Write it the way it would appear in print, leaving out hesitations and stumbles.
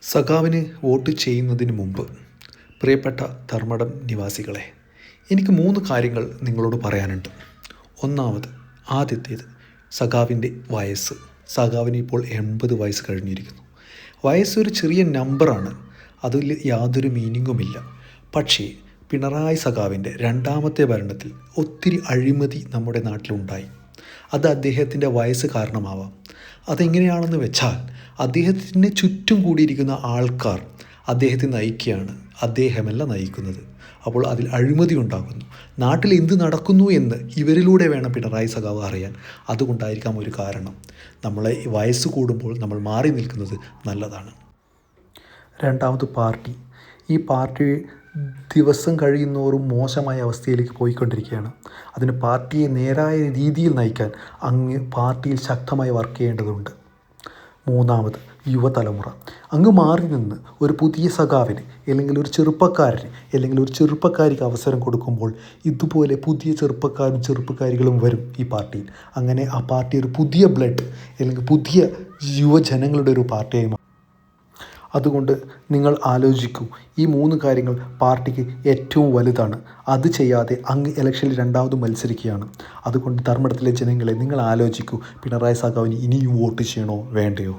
സഖാവിന് vote ചെയ്യുന്നതിന് മുമ്പ് പ്രിയപ്പെട്ട ധർമ്മടം നിവാസികളെ, എനിക്ക് 3 കാര്യങ്ങൾ നിങ്ങളോട് പറയാനുണ്ട്. ആദ്യത്തേത് സഖാവിൻ്റെ വയസ്സ്. സഖാവിന് ഇപ്പോൾ 80 വയസ്സ് കഴിഞ്ഞിരിക്കുന്നു. വയസ്സൊരു ചെറിയ നമ്പറാണ്, അതിൽ യാതൊരു മീനിങ്ങുമില്ല. പക്ഷേ പിണറായി സഖാവിൻ്റെ 2ാമത്തെ ഭരണത്തിൽ ഒത്തിരി അഴിമതി നമ്മുടെ നാട്ടിലുണ്ടായി. അത് അദ്ദേഹത്തിൻ്റെ വയസ്സ് കാരണമാവാം. അതെങ്ങനെയാണെന്ന് വെച്ചാൽ, അദ്ദേഹത്തിന് ചുറ്റും കൂടിയിരിക്കുന്ന ആൾക്കാർ അദ്ദേഹത്തെ നയിക്കുകയാണ്, അദ്ദേഹമല്ല നയിക്കുന്നത്. അപ്പോൾ അതിൽ അഴിമതി ഉണ്ടാകുന്നു. നാട്ടിൽ എന്ത് നടക്കുന്നു എന്ന് ഇവരിലൂടെ വേണം പിണറായി സഖാവ് അറിയാൻ. അതുകൊണ്ടായിരിക്കാം ഒരു കാരണം. നമ്മളെ വയസ്സ് കൂടുമ്പോൾ നമ്മൾ മാറി നിൽക്കുന്നത് നല്ലതാണ്. 2ാമത് പാർട്ടി. ഈ പാർട്ടി ദിവസം കഴിയുന്നോറും മോശമായ അവസ്ഥയിലേക്ക് പോയിക്കൊണ്ടിരിക്കുകയാണ്. അതിന് പാർട്ടിയെ നേരായ രീതിയിൽ നയിക്കാൻ അങ്ങ് പാർട്ടിയിൽ ശക്തമായി വർക്ക് ചെയ്യേണ്ടതുണ്ട്. 3ാമത് യുവതലമുറ. അങ്ങ് മാറി നിന്ന് ഒരു പുതിയ സഖാവിന് അല്ലെങ്കിൽ ഒരു ചെറുപ്പക്കാരന് അല്ലെങ്കിൽ ഒരു ചെറുപ്പക്കാരിക്ക് അവസരം കൊടുക്കുമ്പോൾ ഇതുപോലെ പുതിയ ചെറുപ്പക്കാരികളും വരും ഈ പാർട്ടിയിൽ. അങ്ങനെ ആ പാർട്ടി ഒരു പുതിയ ബ്ലഡ് അല്ലെങ്കിൽ പുതിയ യുവജനങ്ങളുടെ ഒരു പാർട്ടിയായി മാറും. അതുകൊണ്ട് നിങ്ങൾ ആലോചിക്കൂ, ഈ 3 കാര്യങ്ങൾ പാർട്ടിക്ക് ഏറ്റവും വലുതാണ്. അത് ചെയ്യാതെ അങ്ങ് ഇലക്ഷനിൽ 2ാമത് മത്സരിക്കുകയാണ്. അതുകൊണ്ട് ധർമ്മടത്തിലെ ജനങ്ങളെ, നിങ്ങൾ ആലോചിക്കൂ, പിണറായി സഖാവിന് ഇനിയും വോട്ട് ചെയ്യണോ വേണ്ടയോ?